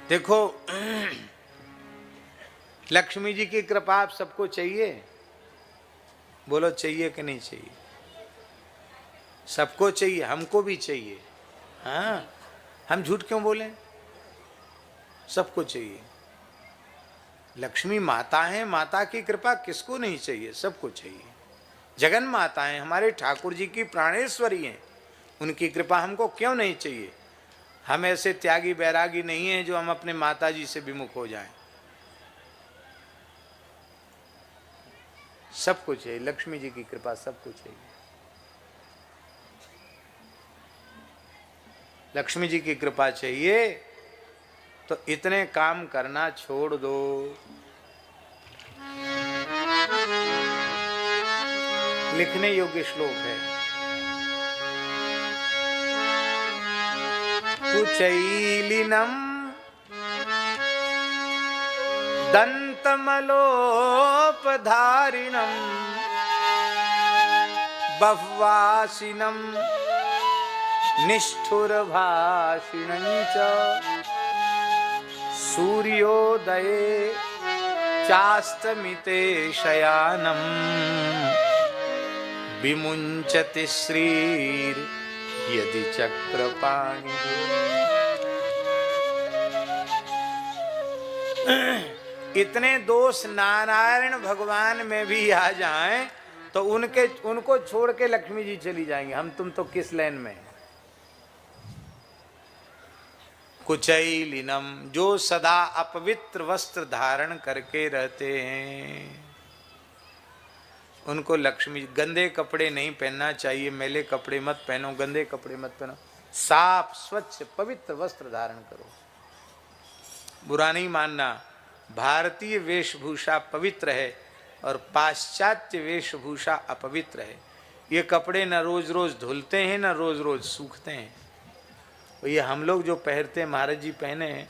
देखो लक्ष्मी जी की कृपा आप सबको चाहिए? बोलो चाहिए कि नहीं चाहिए? सबको चाहिए, हमको भी चाहिए। हाँ, हम झूठ क्यों बोलें? सबको चाहिए। लक्ष्मी माता है, माता की कृपा किसको नहीं चाहिए? सबको चाहिए। जगन माता है, हमारे ठाकुर जी की प्राणेश्वरी हैं, उनकी कृपा हमको क्यों नहीं चाहिए? हम ऐसे त्यागी बैरागी नहीं हैं जो हम अपने माता जी से विमुख हो जाएं। सबको चाहिए, लक्ष्मी जी की कृपा सबको चाहिए। लक्ष्मी जी की कृपा चाहिए तो इतने काम करना छोड़ दो। लिखने योग्य श्लोक है। कुचैलिनम दंतमलोपधारिणम बह्वासिनम निष्ठुरभाषिणं च सूर्योदये चास्तमिते शयानं विमुञ्चति श्रीर् यदि चक्रपाणि। इतने दोष नारायण भगवान में भी आ जाएं तो उनको छोड़ के लक्ष्मी जी चली जाएंगे। हम तुम तो किस लाइन में? कुचैलिनम, जो सदा अपवित्र वस्त्र धारण करके रहते हैं, उनको लक्ष्मी। गंदे कपड़े नहीं पहनना चाहिए, मैले कपड़े मत पहनो, गंदे कपड़े मत पहनो, साफ स्वच्छ पवित्र वस्त्र धारण करो। बुरा नहीं मानना, भारतीय वेशभूषा पवित्र है और पाश्चात्य वेशभूषा अपवित्र है। ये कपड़े न रोज रोज धुलते हैं न रोज रोज सूखते हैं। ये हम लोग जो पहनते हैं, महाराज जी पहने,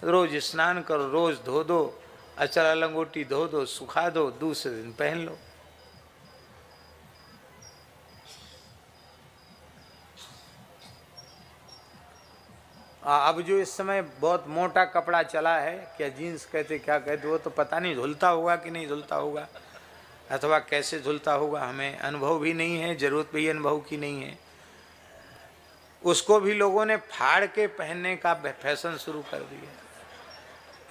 रोज स्नान करो, रोज धो दो, अचरा लंगोटी धो दो, सुखा दो, दूसरे दिन पहन लो। अब जो इस समय बहुत मोटा कपड़ा चला है, क्या जीन्स कहते क्या कहते, वो तो पता नहीं धुलता होगा कि नहीं धुलता होगा, अथवा कैसे धुलता होगा, हमें अनुभव भी नहीं है, जरूरत भी अनुभव की नहीं है। उसको भी लोगों ने फाड़ के पहनने का फैशन शुरू कर दिया।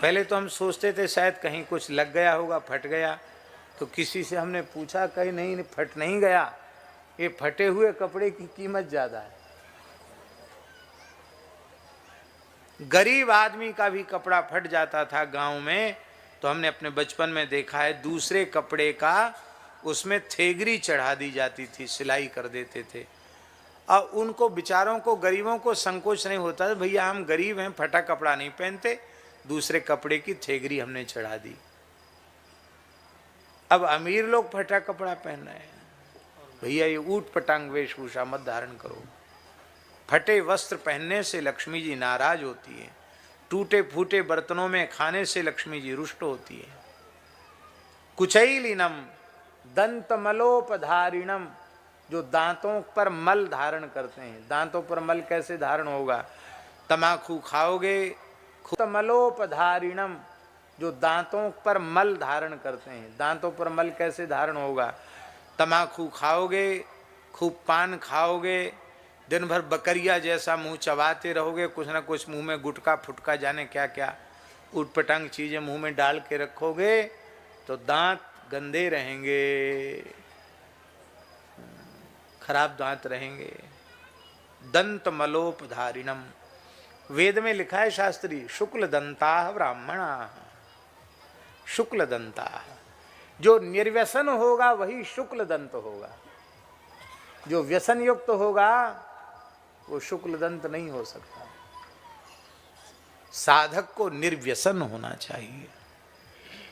पहले तो हम सोचते थे शायद कहीं कुछ लग गया होगा, फट गया, तो किसी से हमने पूछा, कहीं नहीं, फट नहीं गया, ये फटे हुए कपड़े की कीमत ज्यादा है। गरीब आदमी का भी कपड़ा फट जाता था गांव में, तो हमने अपने बचपन में देखा है, दूसरे कपड़े का उसमें थेगरी चढ़ा दी जाती थी, सिलाई कर देते थे। और उनको बेचारों को, गरीबों को संकोच नहीं होता था, भैया हम गरीब हैं, फटा कपड़ा नहीं पहनते, दूसरे कपड़े की थेगरी हमने चढ़ा दी। अब अमीर लोग फटा कपड़ा पहन रहे हैं। भैया ये ऊट पटांग वेशभूषा मत धारण करो। फटे वस्त्र पहनने से लक्ष्मी जी नाराज होती है। टूटे फूटे बर्तनों में खाने से लक्ष्मी जी रुष्ट होती है। कुचैलिनम दंतमलोपधारिणम, जो दांतों पर मल धारण करते हैं। दांतों पर मल कैसे धारण होगा? तमाकू खाओगे, मलोपधारिणम, जो दांतों पर मल धारण करते हैं। दांतों पर मल कैसे धारण होगा? तमाकू खाओगे, खूब पान खाओगे, दिन भर बकरिया जैसा मुंह चबाते रहोगे, कुछ ना कुछ मुंह में गुटका फुटका जाने क्या क्या उटपटांग चीजें मुंह में डाल के रखोगे तो दांत गंदे रहेंगे, खराब दांत रहेंगे। दंत मलोपधारिणम, वेद में लिखा है शास्त्री, शुक्ल दंता ब्राह्मणा। शुक्ल दंता, जो निर्व्यसन होगा वही शुक्ल दंत होगा। जो व्यसन युक्त होगा वो शुक्ल दंत नहीं हो सकता। साधक को निर्व्यसन होना चाहिए।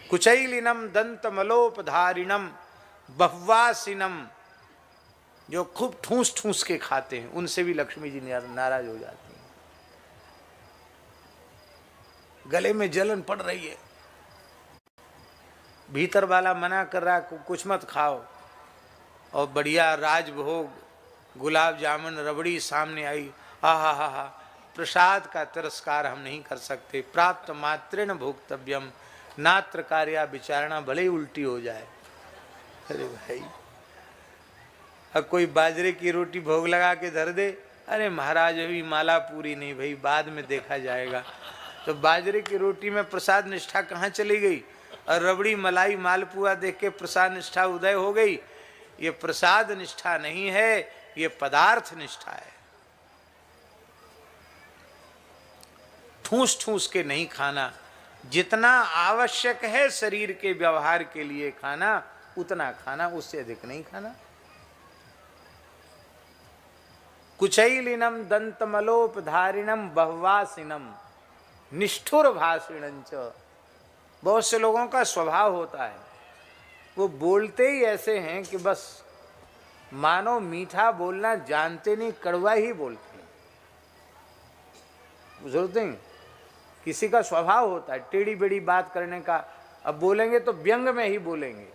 कुचैलिनम दंत मलोपधारिणम बह्वासिनम, जो खूब ठूस ठूस के खाते हैं, उनसे भी लक्ष्मी जी नाराज हो जाती हैं। गले में जलन पड़ रही है, भीतर वाला मना कर रहा है कुछ मत खाओ, और बढ़िया राजभोग गुलाब जामुन रबड़ी सामने आई, हा हा हा हा, प्रसाद का तिरस्कार हम नहीं कर सकते। प्राप्त मात्रेण भोक्तव्यम, नात्र कार्या विचारणा, भले ही उल्टी हो जाए। अरे भाई, अब कोई बाजरे की रोटी भोग लगा के धर दे, अरे महाराज अभी माला पूरी नहीं भाई, बाद में देखा जाएगा। तो बाजरे की रोटी में प्रसाद निष्ठा कहाँ चली गई? और रबड़ी मलाई मालपुआ देख के प्रसाद निष्ठा उदय हो गई। ये प्रसाद निष्ठा नहीं है, ये पदार्थ निष्ठा है। ठूस ठूस के नहीं खाना, जितना आवश्यक है शरीर के व्यवहार के लिए खाना उतना खाना, उससे अधिक नहीं खाना। कुचैलिनम दंतमलोपधारिणम बह्वासिनम निष्ठुर भाषिणंच। बहुत से लोगों का स्वभाव होता है, वो बोलते ही ऐसे हैं कि बस मानो मीठा बोलना जानते नहीं, कड़वा ही बोलते हैं। बुझते हैं, किसी का स्वभाव होता है टेढ़ी बेड़ी बात करने का। अब बोलेंगे तो व्यंग में ही बोलेंगे।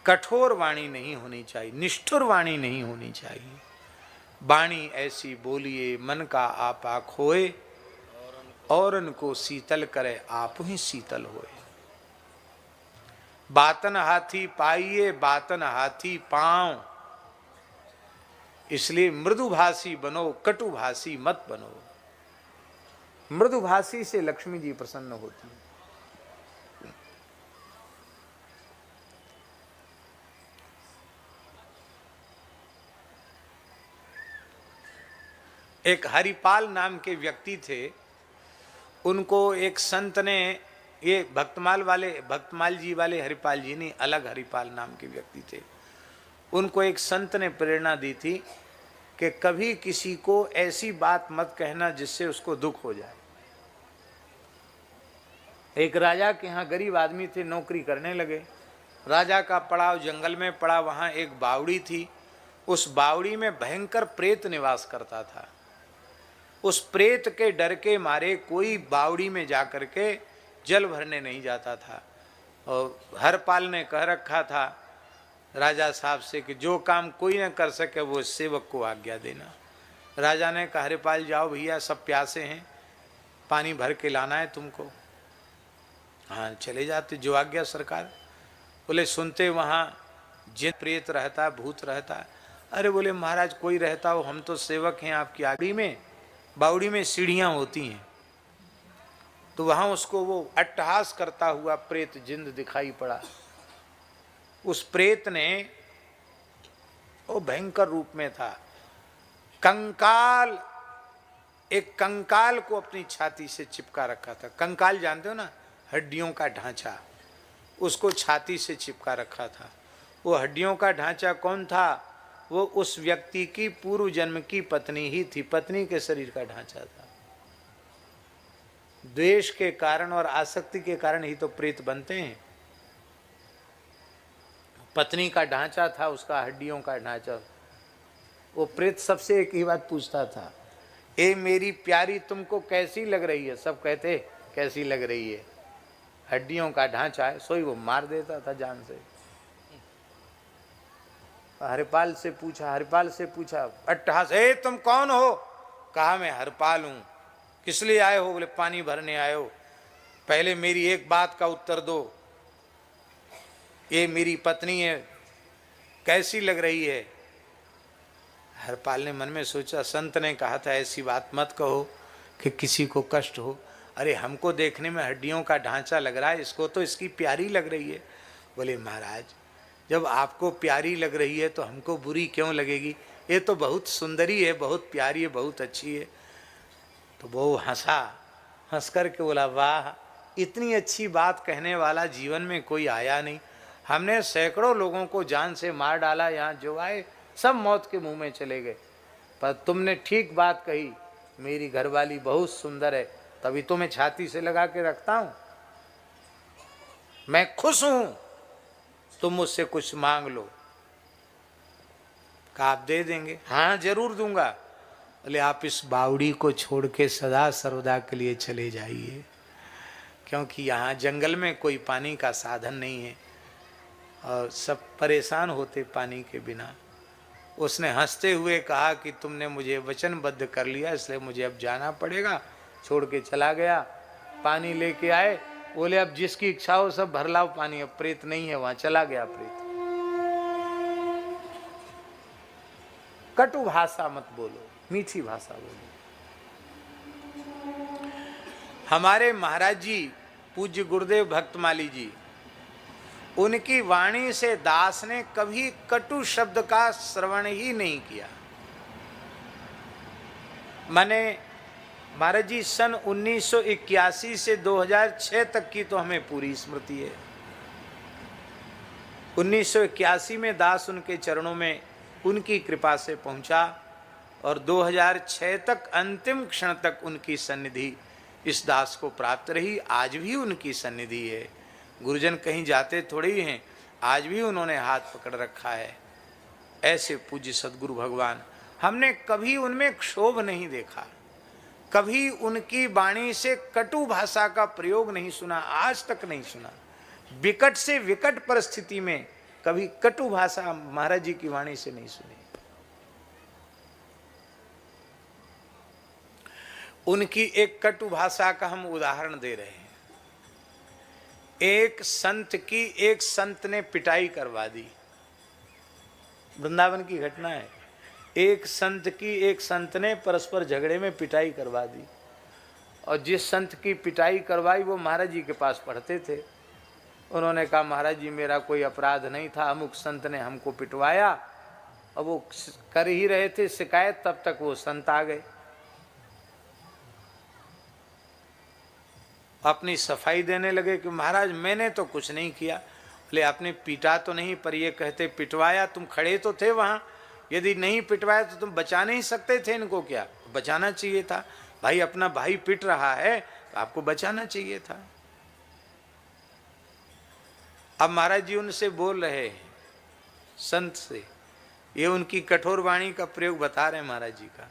कठोर वाणी नहीं होनी चाहिए, निष्ठुर वाणी नहीं होनी चाहिए। वाणी ऐसी बोलिए मन का आपा खोए, औरन को शीतल करे आप ही शीतल होए। बातन हाथी पाइए बातन हाथी पांव, इसलिए मृदुभाषी बनो, कटुभाषी मत बनो। मृदुभाषी से लक्ष्मी जी प्रसन्न होती है। एक हरिपाल नाम के व्यक्ति थे, उनको एक संत ने, ये भक्तमाल जी वाले हरिपाल जी नहीं, अलग हरिपाल नाम के व्यक्ति थे, उनको एक संत ने प्रेरणा दी थी कि कभी किसी को ऐसी बात मत कहना जिससे उसको दुख हो जाए। एक राजा के यहाँ गरीब आदमी थे, नौकरी करने लगे। राजा का पड़ाव जंगल में पड़ा, वहाँ एक बावड़ी थी। उस बावड़ी में भयंकर प्रेत निवास करता था। उस प्रेत के डर के मारे कोई बावड़ी में जाकर के जल भरने नहीं जाता था। और हरपाल ने कह रखा था राजा साहब से कि जो काम कोई न कर सके वो सेवक को आज्ञा देना। राजा ने कहा हरिपाल जाओ भैया, सब प्यासे हैं, पानी भर के लाना है तुमको। हाँ चले जाते, जो आज्ञा सरकार। बोले सुनते वहाँ जिन प्रेत रहता, भूत रहता। अरे बोले महाराज कोई रहता हो, हम तो सेवक हैं आपकी आज्ञा में। बावड़ी में सीढ़ियाँ होती हैं, तो वहाँ उसको वो अट्टहास करता हुआ प्रेत जिंद दिखाई पड़ा। उस प्रेत ने, वो भयंकर रूप में था, कंकाल, एक कंकाल को अपनी छाती से चिपका रखा था। कंकाल जानते हो ना, हड्डियों का ढांचा, उसको छाती से चिपका रखा था। वो हड्डियों का ढांचा कौन था? वो उस व्यक्ति की पूर्व जन्म की पत्नी ही थी। पत्नी के शरीर का ढांचा था। द्वेष के कारण और आसक्ति के कारण ही तो प्रेत बनते हैं। पत्नी का ढांचा था उसका, हड्डियों का ढांचा। वो प्रेत सबसे एक ही बात पूछता था, ए मेरी प्यारी तुमको कैसी लग रही है? सब कहते कैसी लग रही है, हड्डियों का ढांचा है। सोई वो मार देता था जान से। हरिपाल से पूछा अट्टहास, ए तुम कौन हो? कहा मैं हरपाल हूं। किस लिए आए हो? बोले पानी भरने आए हो। पहले मेरी एक बात का उत्तर दो, ये मेरी पत्नी है, कैसी लग रही है? हरपाल ने मन में सोचा, संत ने कहा था ऐसी बात मत कहो कि किसी को कष्ट हो। अरे हमको देखने में हड्डियों का ढांचा लग रहा है, इसको तो इसकी प्यारी लग रही है। बोले महाराज जब आपको प्यारी लग रही है तो हमको बुरी क्यों लगेगी? ये तो बहुत सुंदरी है, बहुत प्यारी है, बहुत अच्छी है। तो वो हंसा, हंस कर के बोला वाह, इतनी अच्छी बात कहने वाला जीवन में कोई आया नहीं। हमने सैकड़ों लोगों को जान से मार डाला, यहाँ जो आए सब मौत के मुंह में चले गए, पर तुमने ठीक बात कही, मेरी घरवाली बहुत सुंदर है, तभी तो मैं छाती से लगा के रखता हूँ। मैं खुश हूँ, तुम मुझसे कुछ मांग लो। कहा आप दे देंगे? हाँ जरूर दूंगा। बोले आप इस बावड़ी को छोड़ के सदा सर्वदा के लिए चले जाइए, क्योंकि यहाँ जंगल में कोई पानी का साधन नहीं है। और सब परेशान होते पानी के बिना। उसने हंसते हुए कहा कि तुमने मुझे वचनबद्ध कर लिया, इसलिए मुझे अब जाना पड़ेगा। छोड़ के चला गया। पानी लेके आए, बोले अब जिसकी इच्छा हो सब भर लाओ पानी, अब प्रेत नहीं है वहां। चला गया प्रेत। कटु भाषा मत बोलो, मीठी भाषा बोलो। हमारे महाराज जी पूज्य गुरुदेव भक्तमाली जी, उनकी वाणी से दास ने कभी कटु शब्द का श्रवण ही नहीं किया। माने महाराज जी सन 1981 से 2006 तक की तो हमें पूरी स्मृति है। 1981 में दास उनके चरणों में उनकी कृपा से पहुंचा और 2006 तक अंतिम क्षण तक उनकी सन्निधि इस दास को प्राप्त रही। आज भी उनकी सन्निधि है। गुरुजन कहीं जाते थोड़े ही हैं, आज भी उन्होंने हाथ पकड़ रखा है। ऐसे पूज्य सद्गुरु भगवान, हमने कभी उनमें क्षोभ नहीं देखा, कभी उनकी वाणी से कटु भाषा का प्रयोग नहीं सुना, आज तक नहीं सुना। विकट से विकट परिस्थिति में कभी कटु भाषा महाराज जी की वाणी से नहीं सुनी। उनकी एक कटु भाषा का हम उदाहरण दे रहे हैं। एक संत ने पिटाई करवा दी। वृंदावन की घटना है। एक संत ने परस्पर झगड़े में पिटाई करवा दी, और जिस संत की पिटाई करवाई वो महाराज जी के पास पढ़ते थे। उन्होंने कहा महाराज जी मेरा कोई अपराध नहीं था, अमुक संत ने हमको पिटवाया। और वो कर ही रहे थे शिकायत, तब तक वो संत आ गए। अपनी सफाई देने लगे कि महाराज मैंने तो कुछ नहीं किया। बोले आपने पीटा तो नहीं, पर ये कहते पिटवाया। तुम खड़े तो थे वहां, यदि नहीं पिटवाया तो तुम बचा नहीं सकते थे इनको? क्या बचाना चाहिए था? भाई अपना भाई पिट रहा है तो आपको बचाना चाहिए था। अब महाराज जी उनसे बोल रहे हैं, संत से, ये उनकी कठोर वाणी का प्रयोग बता रहे हैं महाराज जी का।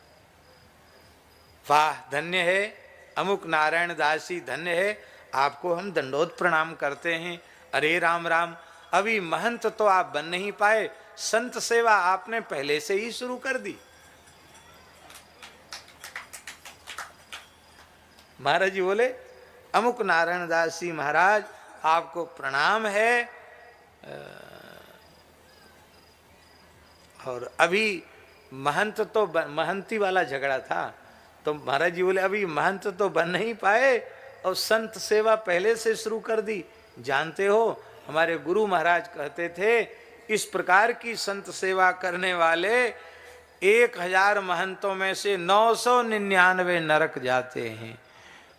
वाह धन्य है अमुक नारायण दास जी, धन्य है, आपको हम दंडोत प्रणाम करते हैं। अरे राम राम, अभी महंत तो आप बन नहीं पाए, संत सेवा आपने पहले से ही शुरू कर दी। महाराज जी बोले अमुक नारायण दास जी महाराज आपको प्रणाम है। और अभी महंती वाला झगड़ा था, तो महाराज जी बोले अभी महंत तो बन नहीं पाए और संत सेवा पहले से शुरू कर दी। जानते हो हमारे गुरु महाराज कहते थे, इस प्रकार की संत सेवा करने वाले 1000 महंतों में से 999 नरक जाते हैं।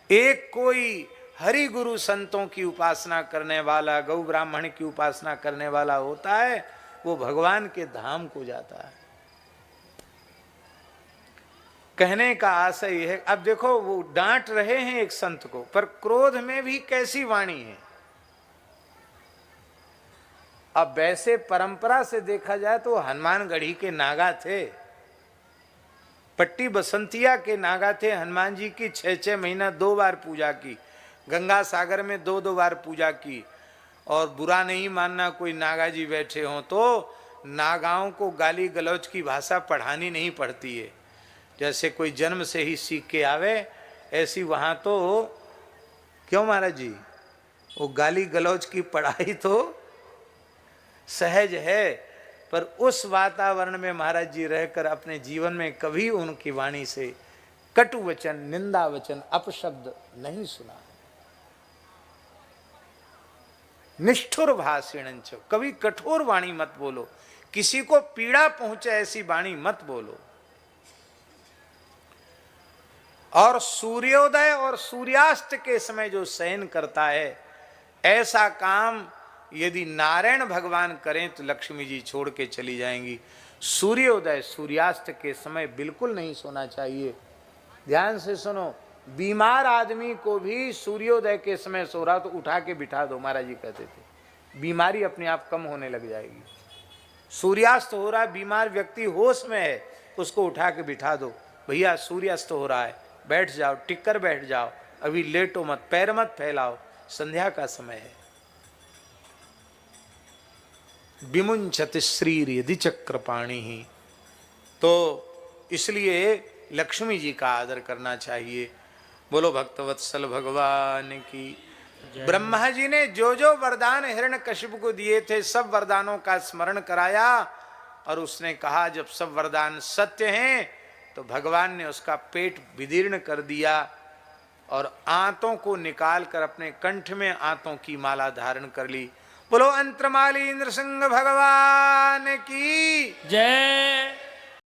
एक कोई हरि गुरु संतों की उपासना करने वाला, गौ ब्राह्मण की उपासना करने वाला होता है, वो भगवान के धाम को जाता है। कहने का आशय यह है, अब देखो वो डांट रहे हैं एक संत को, पर क्रोध में भी कैसी वाणी है। अब वैसे परंपरा से देखा जाए तो हनुमानगढ़ी के नागा थे, पट्टी बसंतिया के नागा थे। हनुमान जी की 6-6 महीना 2 बार पूजा की, गंगा सागर में 2-2 बार पूजा की। और बुरा नहीं मानना कोई नागा जी बैठे हों तो नागाओं को गाली गलौज की भाषा पढ़ानी नहीं पड़ती है। जैसे कोई जन्म से ही सीख के आवे, ऐसी वहाँ तो क्यों महाराज जी, वो गाली गलौज की पढ़ाई तो सहज है। पर उस वातावरण में महाराज जी रहकर अपने जीवन में कभी उनकी वाणी से कटु वचन, निंदा वचन, अपशब्द नहीं सुना। निष्ठुर भाषिणंच, कभी कठोर वाणी मत बोलो, किसी को पीड़ा पहुंचे ऐसी वाणी मत बोलो। और सूर्योदय और सूर्यास्त के समय जो शयन करता है, ऐसा काम यदि नारायण भगवान करें तो लक्ष्मी जी छोड़ के चली जाएंगी। सूर्योदय सूर्यास्त के समय बिल्कुल नहीं सोना चाहिए। ध्यान से सुनो, बीमार आदमी को भी सूर्योदय के समय सो रहा तो उठा के बिठा दो, महाराज जी कहते थे, बीमारी अपने आप कम होने लग जाएगी। सूर्यास्त हो रहा, बीमार व्यक्ति होश में है, उसको उठा के बिठा दो, भैया सूर्यास्त हो रहा है, बैठ जाओ, टिक कर बैठ जाओ, अभी लेटो मत, पैर मत फैलाओ, संध्या का समय है। विमुंचति श्रीर यदि चक्रपाणि ही। तो इसलिए लक्ष्मी जी का आदर करना चाहिए। बोलो भक्तवत्सल भगवान की। ब्रह्मा जी ने जो जो वरदान हिरण्यकशिपु को दिए थे सब वरदानों का स्मरण कराया और उसने कहा जब सब वरदान सत्य हैं तो भगवान ने उसका पेट विदीर्ण कर दिया और आंतों को निकाल कर अपने कंठ में आंतों की माला धारण कर ली। बोलो अंतरमाली इंद्र सिंह भगवान की जय।